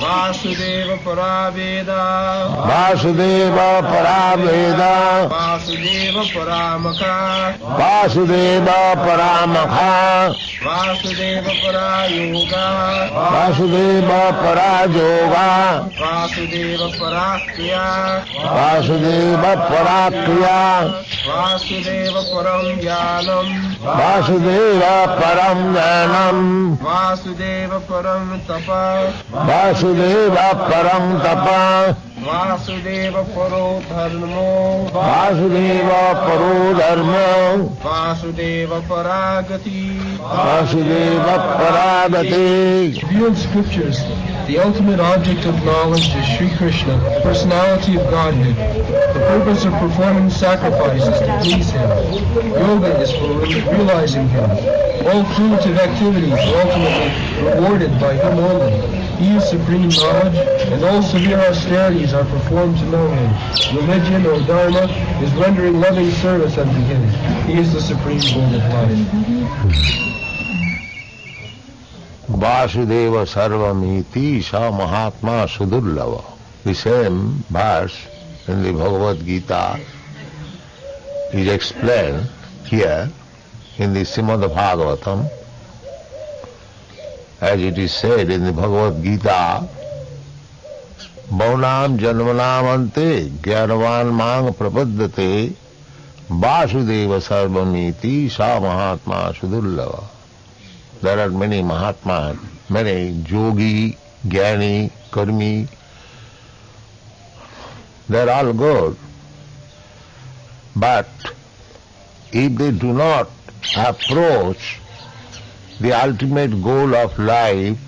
वासुदेव परावेदा वासुदेव परावेदा वासुदेव परामखा वासुदेव परामखा वासुदेव परायोगा वासुदेव परायोगा वासुदेव पराक्रिया वासुदेव पराक्रिया वासुदेव परम ज्ञानम वासुदेव परम ज्ञानम वासुदेव परम तप वासुदेव परम तप वासुदेव परो धर्मो वासुदेव परो धर्म Vasudev परागति Vasudev परागति. Beyond scriptures, the ultimate object of knowledge is Sri Krishna, the personality of Godhead. The purpose of performing sacrifices to please Him. Yoga is for realizing Him. All primitive activities are ultimately rewarded by Him only. He is supreme knowledge, and all severe austerities are performed to know Him. Religion or Dharma is rendering loving service unto Him. He is the supreme goal of life. Vasudeva Sarvamiti Sa Mahatma Sudurlava. The same verse in the Bhagavad Gita is explained here in the Srimad Bhagavatam, as it is said in the Bhagavad Gita, Bhaunam Janmanam Ante Gyanavan Mang Prapaddate Vasudeva Sarvamiti Sa Mahatma Sudurlava. There are many Mahatmas, many Yogi, Jnani, Karmi. They are all good. But if they do not approach the ultimate goal of life,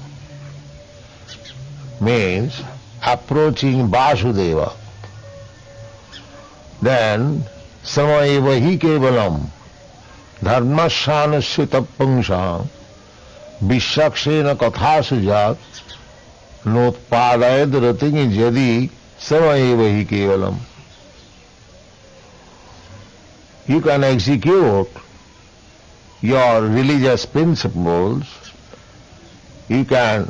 means approaching Vasudeva, then Samayeva hi kevalam dharmasyanasya tappangsam Vishakshena kathasujat notpadayad rating jadi samayeva hi kevalam. You can execute your religious principles, you can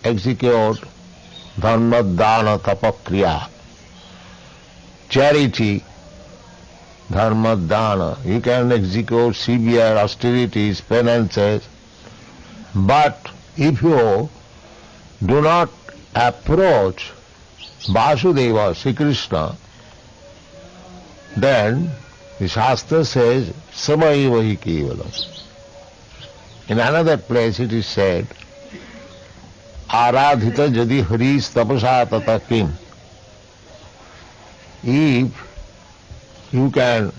execute dharma, dana, tapakriya, charity, dharma, dana, you can execute severe austerities, penances, but if you do not approach Vasudeva, Sri Krishna, then the Shastra says, Samayeva hi kevalam. In another place it is said, Aradhita jadi haris tapasa tata kim. If you can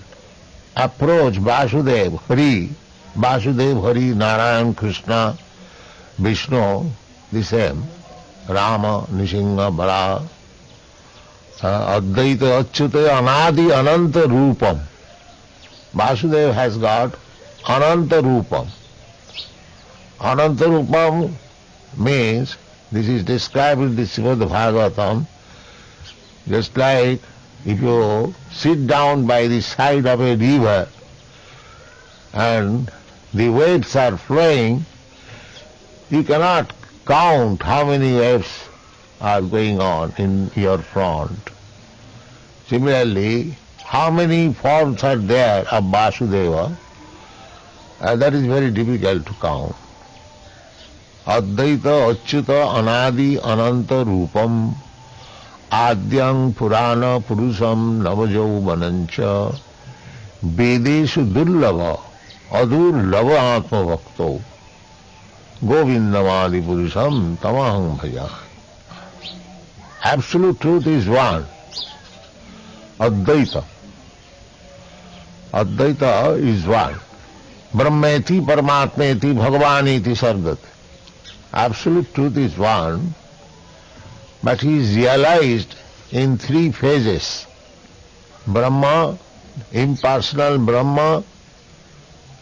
approach Vasudeva, Hari, Narayan, Krishna, Vishnu, the same, Rama, Nishinga, Bala, Advaita, Achyuta, Anadi, Ananta Rupam. Vasudeva has got Ananta Rupam. Ananta Rupam means, this is described in the Srimad Bhagavatam, just like if you sit down by the side of a river and the waves are flowing, you cannot count how many waves are going on in your front. Similarly, how many forms are there of Vasudeva, that is very difficult to count. Advaita, Achyuta, Anadi, Ananta Rupam, Adyang Purana Purusam Navajauvanancha, Vedeshu Durlava, Adur Lava Atma Bhakto, Govindamadi Purusam Tamaham Bhaja. Absolute truth is one, Advaita. Advaita is one. Brahmeti, Paramatmeti, Bhagavaniti Sargat. Absolute truth is one, but he is realized in three phases. Brahma, impersonal Brahma,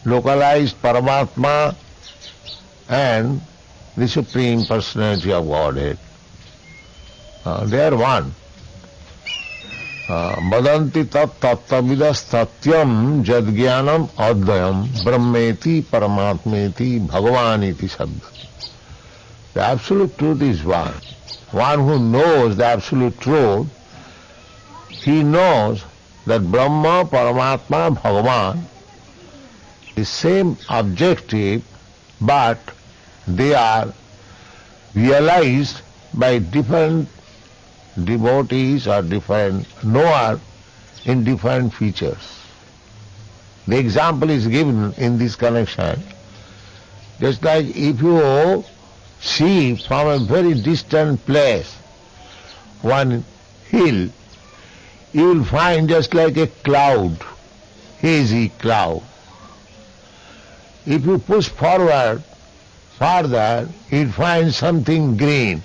localized Paramatma, and the Supreme Personality of Godhead. They are one. Vadanti tat tattavidas tatyam jadgyanam advayam brahmeti paramatmeti bhagavaniti sabdati. The absolute truth is one. one who knows the absolute truth, he knows that Brahma, Paramatma, Bhagavan is same objective, but they are realized by different devotees or different knower in different features. The example is given in this connection. Just like if you see from a very distant place one hill, you will find just like a cloud, hazy cloud. If you push forward further, you will find something green.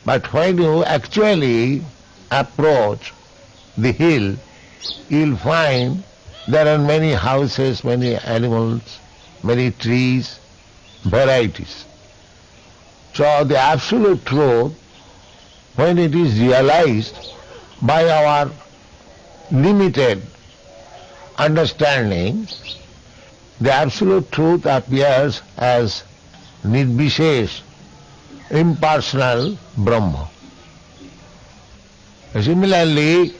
But when you actually approach the hill, you will find there are many houses, many animals, many trees, varieties. So the absolute truth, when it is realized by our limited understanding, the absolute truth appears as Nirvishesh, impersonal Brahma. Similarly,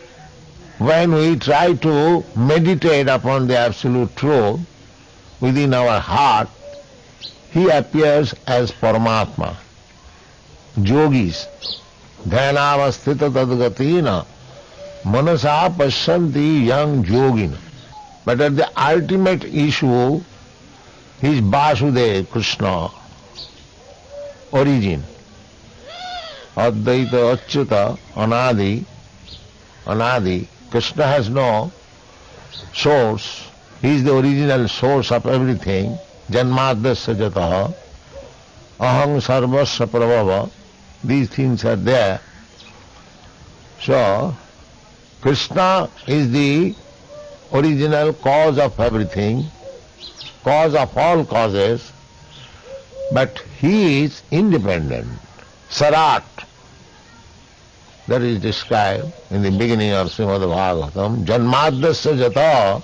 when we try to meditate upon the absolute truth within our heart, he appears as Paramatma. Yogis, dhyanavasthita tadgatina, manasa pasyanti yang yogina. But at the ultimate issue, he is Vasudeva, Krishna, origin. Advaita, Achyuta, Anadi. Krishna has no source. He is the original source of everything. Janmadasya jataha, aham sarvasya prabhava. These things are there. So, Krishna is the original cause of everything, cause of all causes, but he is independent. Sarat, that is described in the beginning of Srimad Bhagavatam. Janmadasya jata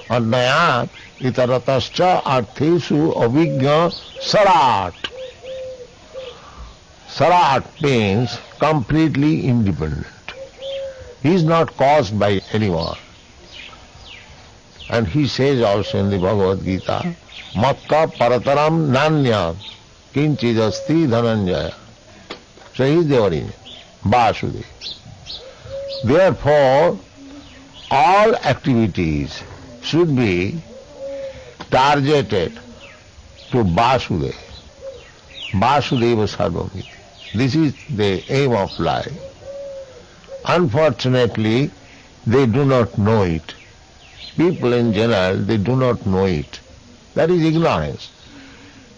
annayat itaratascha arthesu avijña sarat. Sarat means completely independent. He is not caused by anyone. And he says also in the Bhagavad Gita, Matta parataram nanya kinchidasti dhananjaya. So he is the origin, Vasudeva. Therefore, all activities should be targeted to Vasudeva. Vasudeva Sarvamiti. This is the aim of life. Unfortunately, they do not know it. People in general, they do not know it. That is ignorance.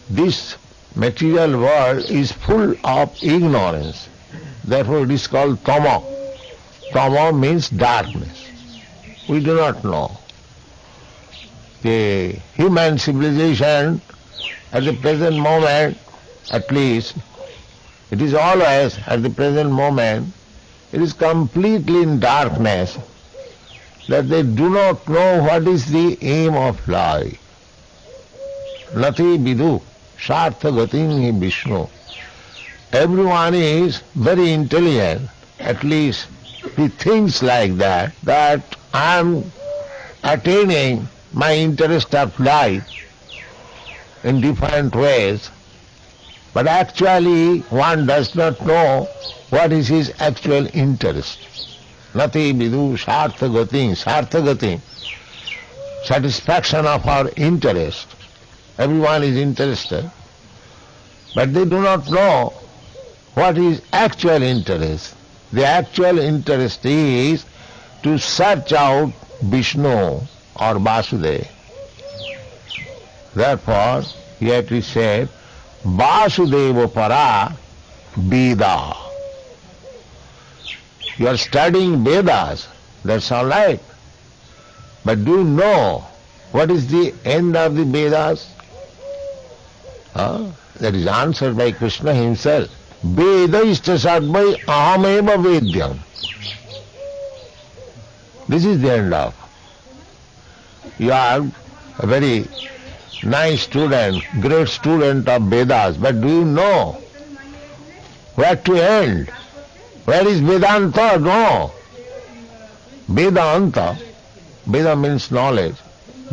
This material world is full of ignorance. Therefore it is called tama. Tama means darkness. We do not know. The human civilization at the present moment, at least, it is always at the present moment, it is completely in darkness, that they do not know what is the aim of life. Nati vidu sartha gatim hi Vishnu. Everyone is very intelligent, at least he thinks like that I am attaining my interest of life in different ways, but actually one does not know what is his actual interest. Nati vidu sartha gatim, satisfaction of our interest. Everyone is interested, but they do not know what is actual interest. The actual interest is to search out Vishnu or Vasudeva. Therefore, here it is said, Vasudeva para Veda. You are studying Vedas, that's all right. But do you know what is the end of the Vedas? That is answered by Krishna himself. Veda istasatmai ahameva vedyam. This is the end of. You are a very nice student, great student of Vedas, but do you know Where to end? Where is Vedanta? No. Vedanta, Veda means knowledge.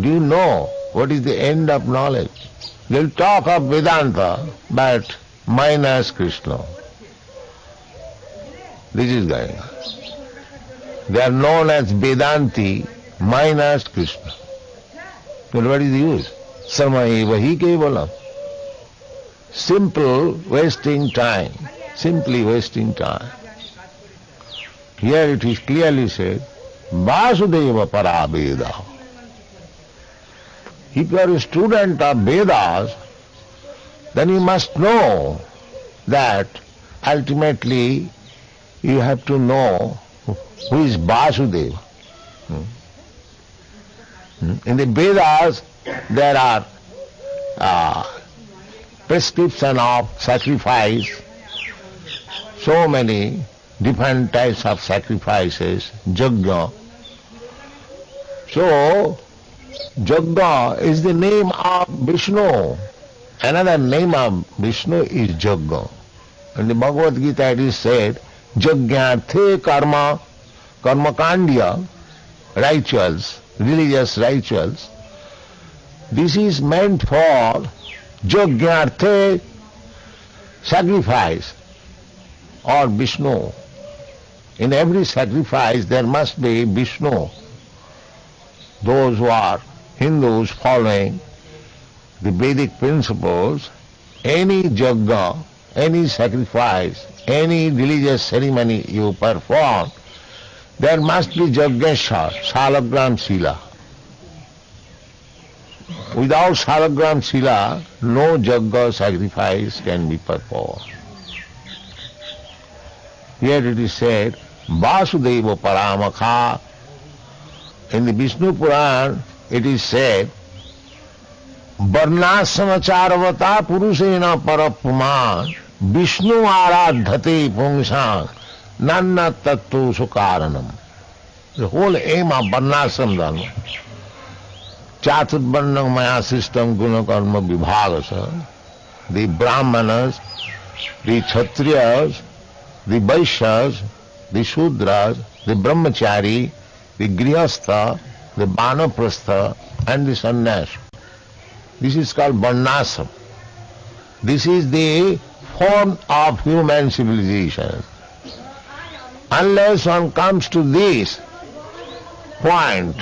Do you know what is the end of knowledge? They'll talk of Vedanta, but minus Krishna. This is going on. They are known as Vedanti minus Krishna. But what is the use? Samai vahi kevalam. Simple wasting time. Simply wasting time. Here it is clearly said, Vasudeva para Veda. If you are a student of Vedas, then you must know that ultimately you have to know who is Vasudeva. In the Vedas there are prescription of sacrifice, so many different types of sacrifices, yajna. So, yajna is the name of Vishnu. Another name of Vishnu is yajna. In the Bhagavad Gita it is said, yajñārthe karma, karmakandya, rituals, religious rituals. This is meant for yajñārthe, sacrifice, or Vishnu. In every sacrifice there must be Vishnu. Those who are Hindus following the Vedic principles, any yajna, any sacrifice, any religious ceremony you perform, there must be yajneshwar, salagram sila. Without salagram sila, no yajna sacrifice can be performed. Here it is said, Vasudeva Paramakha. In the Vishnu Puran, it is said, Varnasamacharvata Purusena Parapuman Vishnu Aradhate Pungsang Nanna Tattu Sukaranam. The whole aim of Varnasam Dharma. Chaturvarnam Maya system Gunakarma Vibhagasa. The Brahmanas, the Kshatriyas, the Vaishyas, the Shudras, the Brahmachari, the Grihastha, the Vanaprastha and the Sannyas. This is called Varnasam. This is the form of human civilization. Unless one comes to this point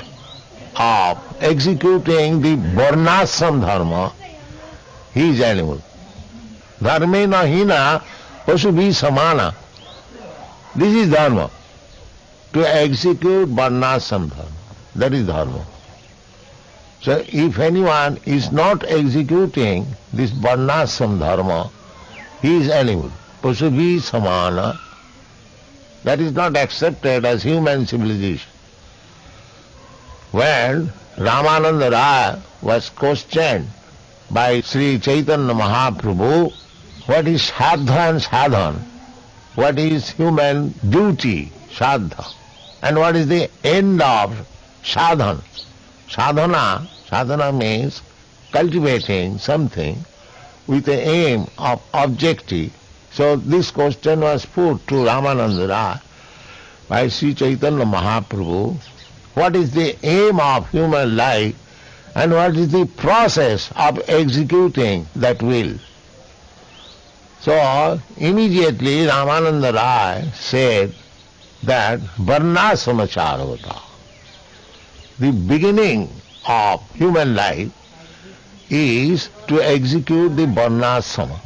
of executing the Varnasam dharma, he is animal. Dharmena hina pasubhi samana. This is dharma. To execute Varnasam dharma. That is dharma. So if anyone is not executing this Varnasam dharma, he is animal. Pasubhi samana. That is not accepted as human civilization. When Ramananda Raya was questioned by Sri Chaitanya Mahaprabhu, what is sadha and sadhan? What is human duty, sadha? And what is the end of sadhan? Sadhana means cultivating something with the aim of objective. So this question was put to Ramananda Raya by Sri Chaitanya Mahaprabhu. What is the aim of human life and what is the process of executing that will? So immediately Ramananda Raya said that Varnasamacharvata, the beginning of human life is to execute the Varnasama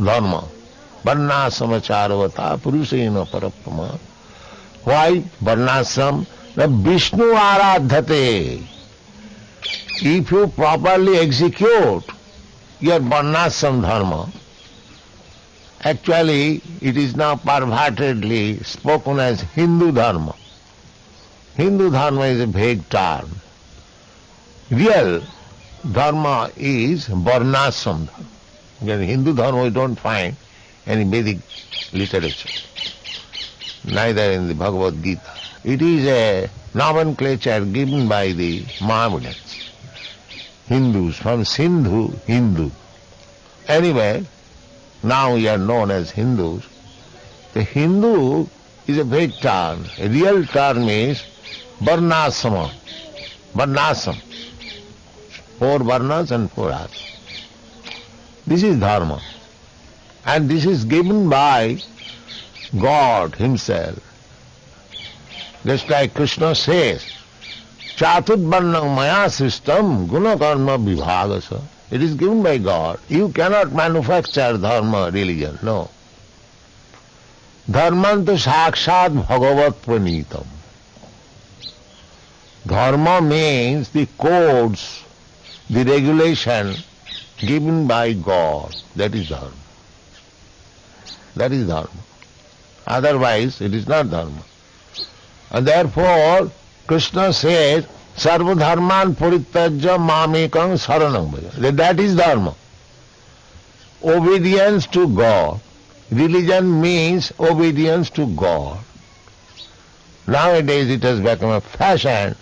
dharma. Varnasamacharvata Purusena Paraprama. Why Varnasam? The Vishnu Aradhate. If you properly execute your Varnasam dharma, actually it is now pervertedly spoken as Hindu dharma. Hindu dharma is a vague term. Real dharma is Varnasam dharma. In Hindu dharma we don't find any Vedic literature, neither in the Bhagavad Gita. It is a nomenclature given by the Mohammedans, Hindus, from Sindhu, Hindu. Anyway, now we are known as Hindus. The Hindu is a vague term. A real term is varnasama. Varnasam. 4 varnas and 4 asas. This is dharma. And this is given by God Himself. Just like Krishna says, Chaturvarnam maya sistam guna karma vibhagasa. It is given by God. You cannot manufacture dharma, religion, no. Dharmantu sakshat bhagavat pranitam. Dharma means the codes, the regulation given by God. That is dharma. That is dharma. Otherwise, it is not dharma. And therefore, Krishna says, Sarva dharman puritajya mamekam saranam bhaja. That is dharma. Obedience to God. Religion means obedience to God. Nowadays it has become a fashion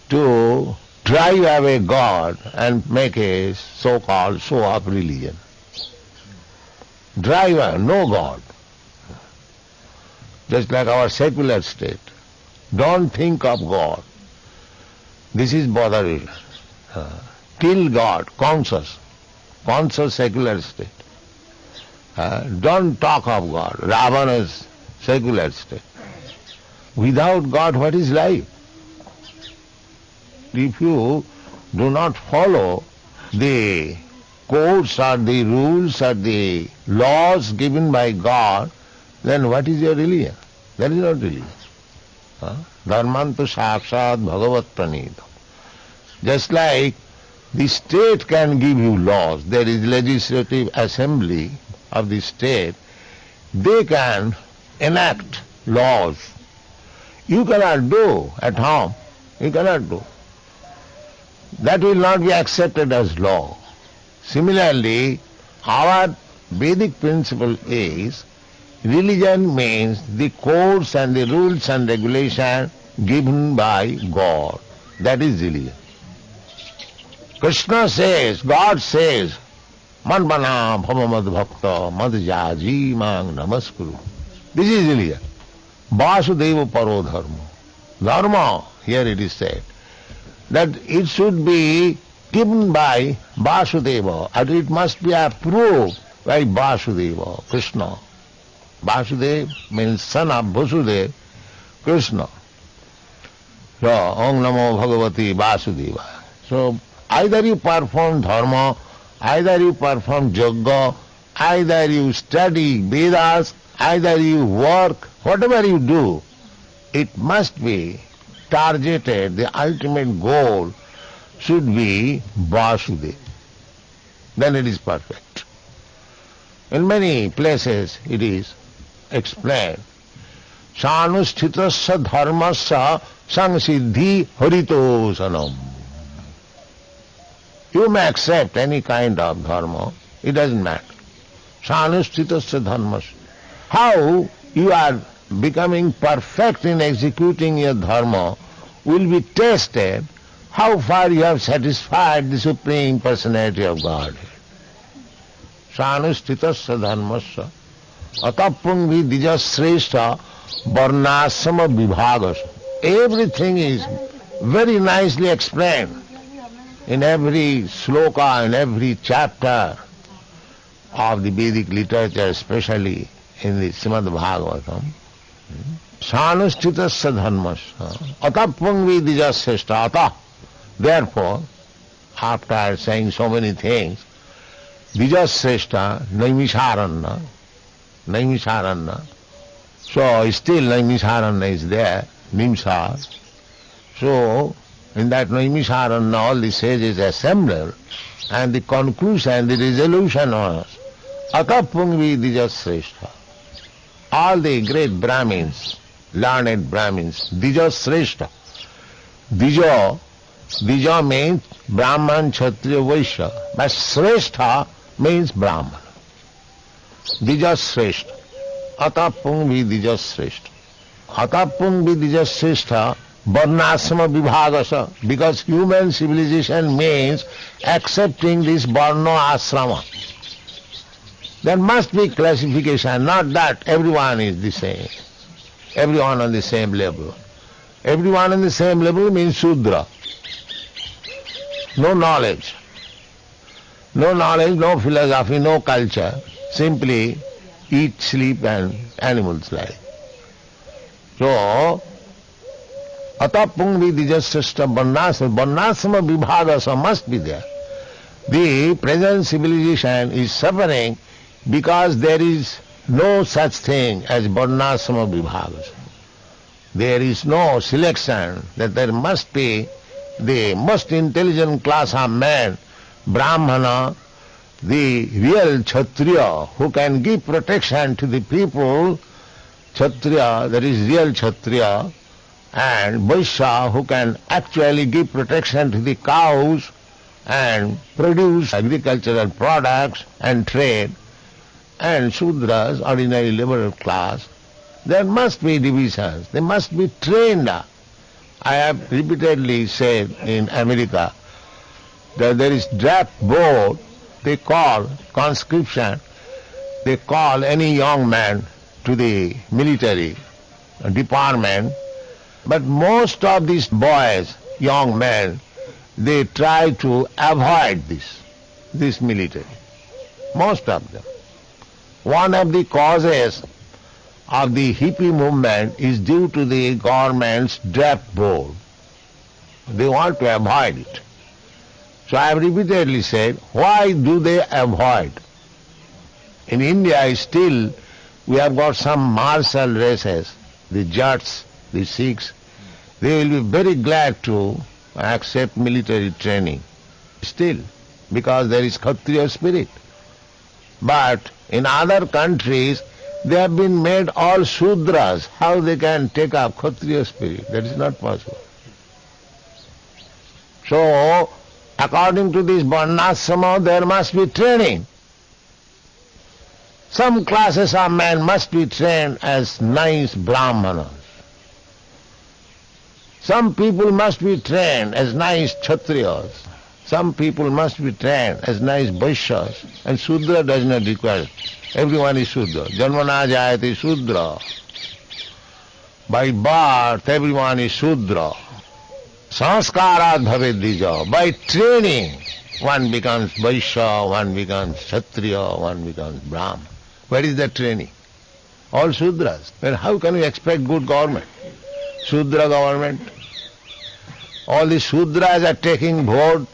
to drive away God and make a so-called show-off religion. Drive away, no God. Just like our secular state. Don't think of God. This is bothering. Kill God, conscious secular state. Don't talk of God, Ravana's secular state. Without God, what is life? If you do not follow the codes or the rules or the laws given by God, then what is your religion? That is not religion. Dharmantu sakshat bhagavat pranidam. Just like the state can give you laws, there is legislative assembly of the state, they can enact laws. You cannot do at home. You cannot do. That will not be accepted as law. Similarly, our Vedic principle is religion means the codes and the rules and regulations given by God. That is religion. Krishna says, God says, Manvana bhavamad bhakta madhyaji mang namaskuru. This is religion. Vasudeva paro dharma. Dharma, here it is said, that it should be given by Vasudeva, and it must be approved by Vasudeva, Krishna. Vasudeva means son of Vasudeva, Krishna. So, Om Namo Bhagavati Vasudeva. So, either you perform dharma, either you perform yoga, either you study Vedas, either you work, whatever you do, it must be targeted, the ultimate goal should be Vasudeva. Then it is perfect. In many places it is explained, Sanusthitasya dharmasya samsiddhi haritosanam. You may accept any kind of dharma, it doesn't matter. Sanusthitasya dharmasya. How you are becoming perfect in executing your dharma will be tested how far you have satisfied the Supreme Personality of Godhead. Sanusthitasya dharmasya atapungvi dijasreshta varnasama vibhagasya. Everything is very nicely explained in every sloka, in every chapter of the Vedic literature, especially in the Srimad Bhagavatam. Sanusthitasya dharmasya atapungvi dijasreshta atah. Therefore, after saying so many things, dijasreshta naimisharanya. So still naimisharanya is there, nimsa. So in that naimisharanya all the sages assembled, and the conclusion, the resolution was atapungvi dijasreshta. All the great Brahmins, learned Brahmins, dijasreshta. Dija means Brahman, Kshatriya, Vaishya, but Sreshta means Brahman. Dija Sreshta. Atapungvi Dija Sreshta. Atapungvi Dija Sreshta Varnasama Vibhagasa, because human civilization means accepting this Varna Asrama. There must be classification, not that everyone is the same. Everyone on the same level. Everyone on the same level means Shudra. No knowledge. No knowledge, no philosophy, no culture. Simply eat, sleep and animals' life. So, atapung vidijasya varnasama vibhagasa must be there. The present civilization is suffering because there is no such thing as varnasama vibhagasa. There is no selection, that there must be the most intelligent class of man, Brahmana, the real Kshatriya, who can give protection to the people, Kshatriya, that is real Kshatriya, and Vaishya, who can actually give protection to the cows and produce agricultural products and trade, and Shudras, ordinary liberal class. There must be divisions, they must be trained. I have repeatedly said in America that there is draft board, they call conscription, they call any young man to the military department, but most of these boys, young men, they try to avoid this military. Most of them. One of the causes of the hippie movement is due to the government's draft board. They want to avoid it. So I have repeatedly said, why do they avoid? In India still we have got some martial races, the Jats, the Sikhs. They will be very glad to accept military training still, because there is Kshatriya spirit. But in other countries they have been made all Shudras. How they can take up Kshatriya spirit? That is not possible. So, according to this Varnasama, there must be training. Some classes of men must be trained as nice Brahmanas. Some people must be trained as nice Kshatriyas. Some people must be trained as nice Vaishyas. And Shudra does not require it. Everyone is Shudra. Janmana jayate Shudra. By birth, everyone is Shudra. Sanskarat bhaved dija. By training, one becomes Vaishya, one becomes Kshatriya, one becomes Brahma. Where is that training? All Shudras. Then how can we expect good government? Shudra government. All the Shudras are taking vote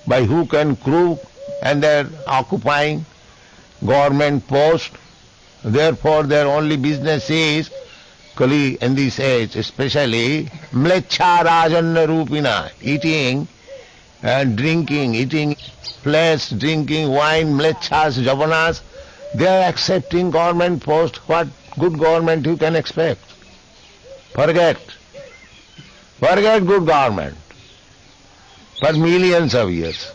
by hook and crook, and they are occupying government post. Therefore their only business is, in this age especially, mlecha rajanna rupina, eating and drinking, eating flesh, drinking wine, mlechas, javanas. They are accepting government post. What good government you can expect? Forget good government for millions of years.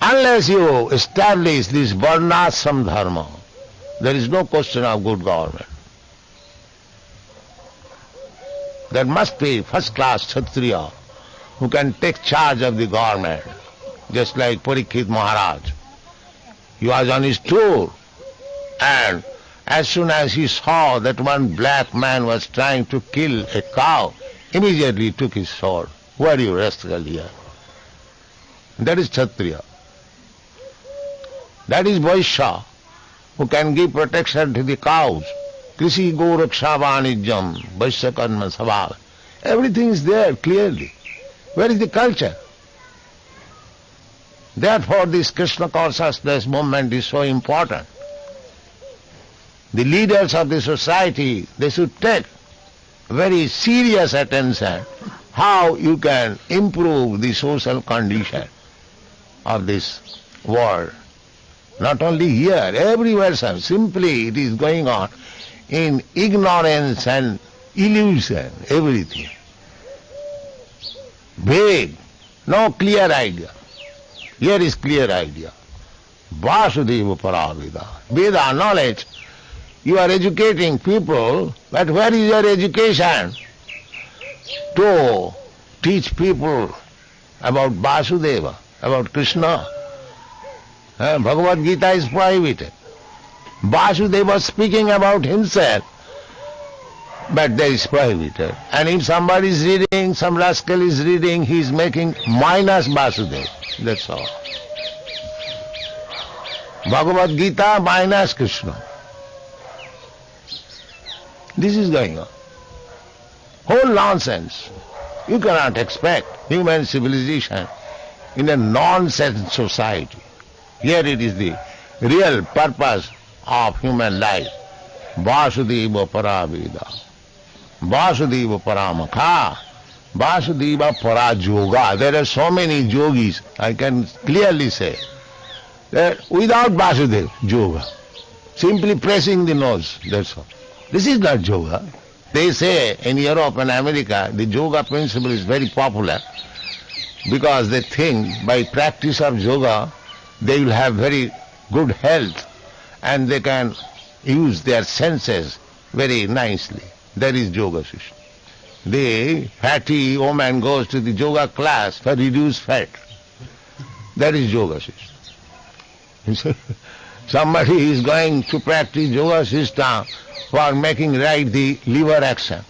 Unless you establish this varnasam dharma, there is no question of good government. There must be first-class Kshatriya who can take charge of the government, just like Parikshit Maharaj. He was on his tour, and as soon as he saw that one black man was trying to kill a cow, immediately took his sword. Why are you rascal here? That is Kshatriya. That is Vaishya, who can give protection to the cows. Krishi Goraksha Vanijam, Vaishya Karma Sabhava. Everything is there clearly. Where is the culture? Therefore this Krishna consciousness movement is so important. The leaders of the society, they should take very serious attention how you can improve the social condition of this world. Not only here, everywhere, sir. Simply it is going on in ignorance and illusion, everything. Vague, no clear idea. Here is clear idea. Vasudeva Paraveda. Veda, knowledge. You are educating people, but where is your education? To teach people about Vasudeva, about Krishna. Bhagavad Gita is prohibited. Vasudeva was speaking about himself, but that is prohibited. And if somebody is reading, some rascal is reading, he is making minus Vasudeva. That's all. Bhagavad Gita minus Krishna. This is going on. Whole nonsense. You cannot expect human civilization in a nonsense society. Here it is the real purpose of human life. Vasudeva Paraveda. Vasudeva Paramakha. Vasudeva Parajoga. There are so many yogis, I can clearly say, that without Vasudeva, yoga. Simply pressing the nose, that's all. This is not yoga. They say in Europe and America, the yoga principle is very popular because they think by practice of yoga, they will have very good health and they can use their senses very nicely. That is yoga system. The fatty woman goes to the yoga class for reduced fat. That is yoga system. Somebody is going to practice yoga system for making right the liver action.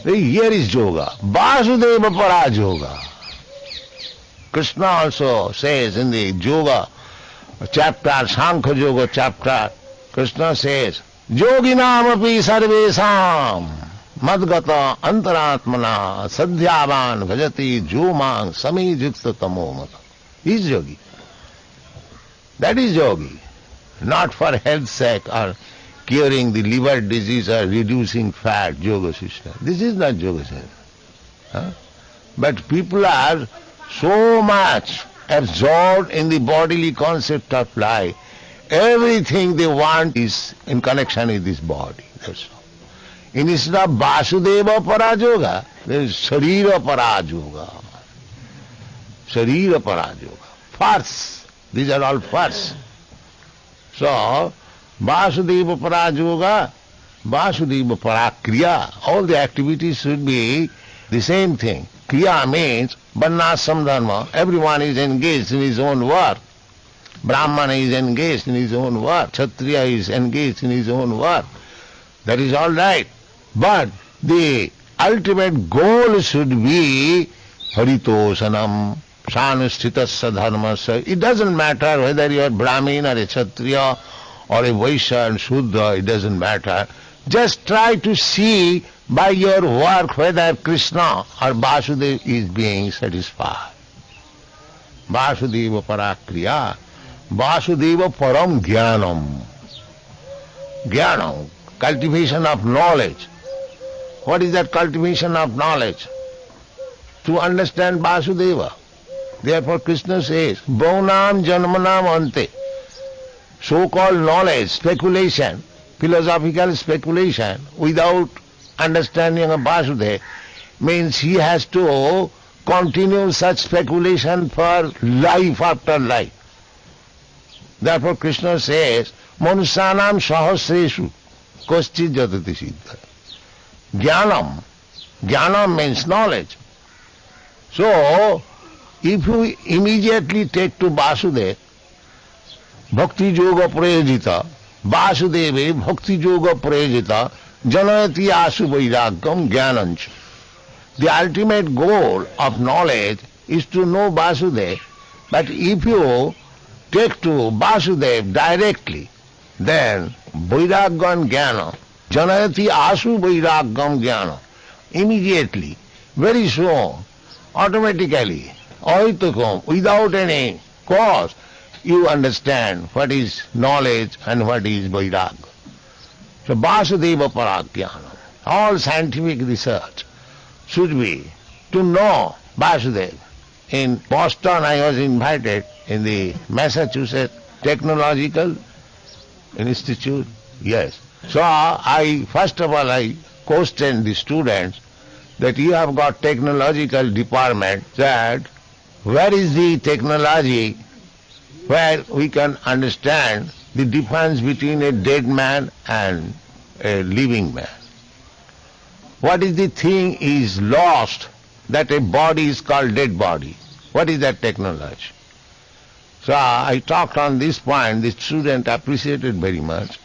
Here is yoga. Vasudeva Parajoga. Krishna also says in the yoga chapter, Sankhya Yoga chapter, Krishna says, Yoginam api sarvesam madgata antaratmana sadhyavan bhajati jomang samijukta tamomata. He is yogi. That is yogi. Not for health's sake or curing the liver disease or reducing fat, yoga system. This is not yoga system. But people are so much absorbed in the bodily concept of life. Everything they want is in connection with this body. That's all. Instead of Vasudeva Parajoga, there is Sharira Parajoga. Sharira Parajoga. First. These are all first. So, Vasudeva Parajoga, Vasudeva Parakriya, all the activities should be the same thing. Kriya means Varnashram Dharma. Everyone is engaged in his own work. Brahmana is engaged in his own work. Kshatriya is engaged in his own work. That is all right. But the ultimate goal should be Haritoshanam, Sanusthitasya Dharmasya. It doesn't matter whether you are Brahmin or a Kshatriya or a Vaishya and Shudra, it doesn't matter. Just try to see by your work whether Krishna or Vasudeva is being satisfied. Vasudeva Parakriya, Vasudeva Param Jnanam. Jnanam, cultivation of knowledge. What is that cultivation of knowledge? To understand Vasudeva. Therefore Krishna says, Bhaunam Janmanam Ante. So-called knowledge, speculation, philosophical speculation without understanding of Vasudeva means he has to continue such speculation for life after life. Therefore Krishna says, Manusyanam sahasreshu koschit jatati siddha. Jnanam. Jnanam means knowledge. So, if you immediately take to Vasudeva, Bhakti Yoga Prayojita, Vasudeva Bhakti Yoga Prayojita, Janayati Asu Vairagam Jnanancha. The ultimate goal of knowledge is to know Vasudeva, but if you take to Vasudeva directly, then Vairagam Jnana, Janayati Asu Vairagam Jnana, immediately, very soon, automatically, Ahitakam, without any cause, you understand what is knowledge and what is Vairagya. So Vasudeva Paragyana, all scientific research should be to know Vasudeva. In Boston I was invited in the Massachusetts Technological Institute. Yes. So first of all I questioned the students that you have got technological department, that where is the technology where we can understand the difference between a dead man and a living man. What is the thing is lost that a body is called dead body? What is that technology? So I talked on this point, the student appreciated very much.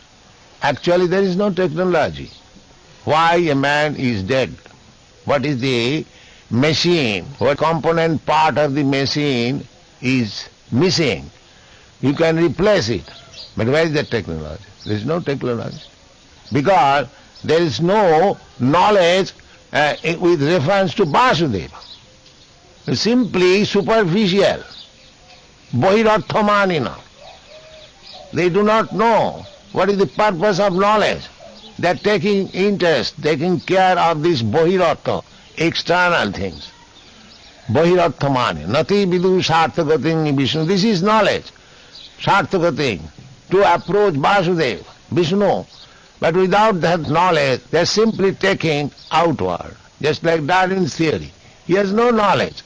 Actually there is no technology. Why a man is dead? What is the machine? What component part of the machine is missing? You can replace it. But where is the technology? There is no technology. Because there is no knowledge with reference to Vasudeva. It's simply superficial. Bahirarthamanina. They do not know what is the purpose of knowledge. They are taking interest, taking care of these bahirartha, external things. Bahirarthamani. Nati vidu sarthagating Vishnu. This is knowledge. Sarthagating. To approach Vasudeva, Vishnu. But without that knowledge, they are simply taking outward. Just like Darwin's theory. He has no knowledge.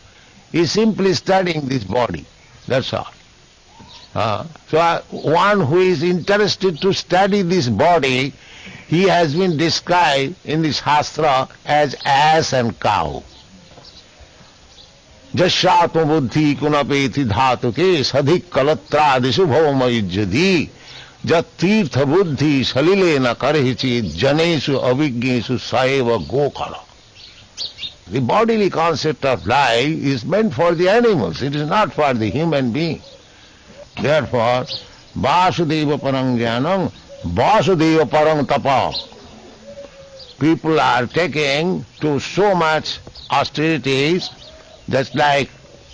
He is simply studying this body. That's all. So one who is interested to study this body, he has been described in the Shastra as ass and cow. Jashatma buddhi kunapeti dhatuke sadhik kalatradisu bhavamayujjadi jat tirtha buddhi salilena karhichi janesu avignesu saeva gokala. The bodily concept of life is meant for the animals, it is not for the human being. Therefore, Vasudeva parang jnanam, Vasudeva parang tapa. People are taking to so much austerities, just like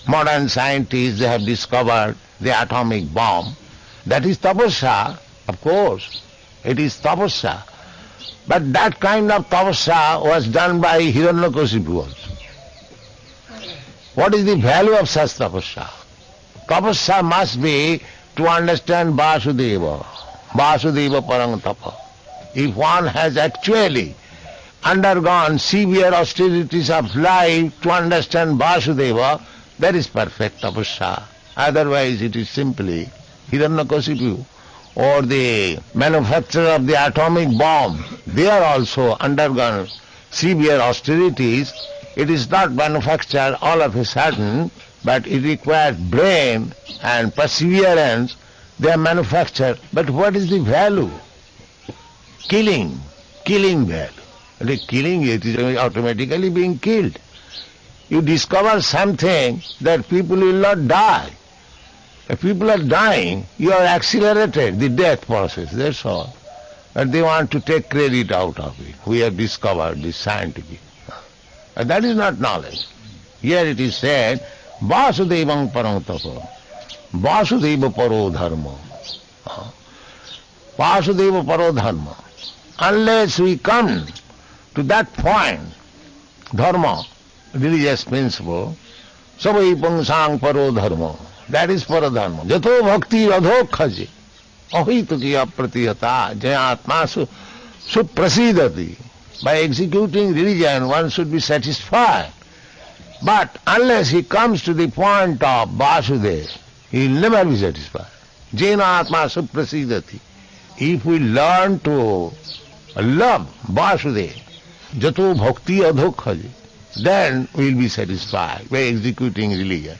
modern scientists, they have discovered the atomic bomb. That is tapasya, of course, it is tapasya. But that kind of tapasya was done by Hiranyakasipu also. What is the value of such tapasya? Tapasya must be to understand Vasudeva, Vasudeva parang tapa. If one has actually undergone severe austerities of life to understand Vasudeva, that is perfect tapasya. Otherwise it is simply Hiranyakasipu or the manufacturer of the atomic bomb. They are also undergone severe austerities. It is not manufactured all of a sudden, but it requires brain and perseverance. They are manufactured. But what is the value? Killing value. The killing, it is automatically being killed. You discover something that people will not die. If people are dying, you are accelerated the death process, that's all. And they want to take credit out of it. We have discovered this scientific. And that is not knowledge. Here it is said, Vasudevang parang tapa, Vasudeva paro dharma. Vasudeva paro dharma. Unless we come to that point, dharma, religious principle, savai pangsang paro dharma. That is paradharma. Jato bhakti adhokhaji. Ahitukiya pratiyata jayatma suprasidati. By executing religion, one should be satisfied. But unless he comes to the point of Vasudeva, he will never be satisfied. Jena atma suprasidati. If we learn to love Vasudeva, jato bhakti adhokhaji, then we will be satisfied by executing religion.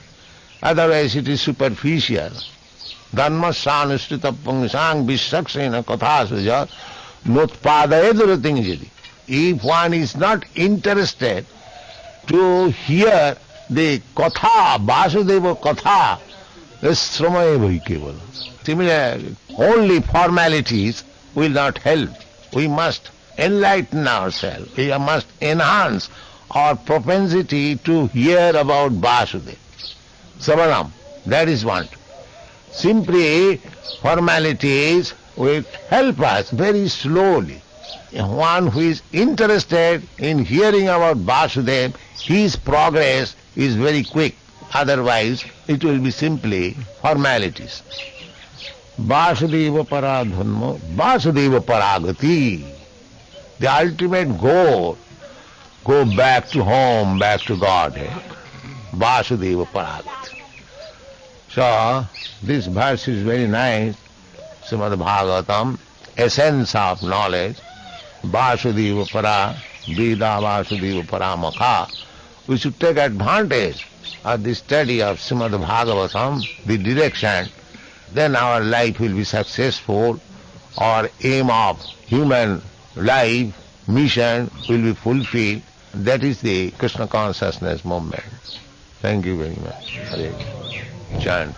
Otherwise it is superficial. Dharma sanustita pangsang vishaksena kathasuja notpadayadurating jadi. If one is not interested to hear the katha, Vasudeva katha, sramaeva kevala. Similarly, only formalities will not help. We must enlighten ourselves. We must enhance our propensity to hear about Vasudeva. Savanam, that is one. Simply formalities will help us very slowly. One who is interested in hearing about Vasudeva, his progress is very quick. Otherwise, it will be simply formalities. Vasudeva paradhanma, Vasudeva paragati. The ultimate goal, go back to home, back to Godhead. Vasudeva paragati. So, this verse is very nice. Srimad Bhagavatam, essence of knowledge. Vasudeva para, Veda Vasudeva paramaka, we should take advantage of the study of Srimad Bhagavatam, the direction, then our life will be successful, our aim of human life, mission will be fulfilled. That is the Krishna consciousness movement. Thank you very much. Hare. Chant.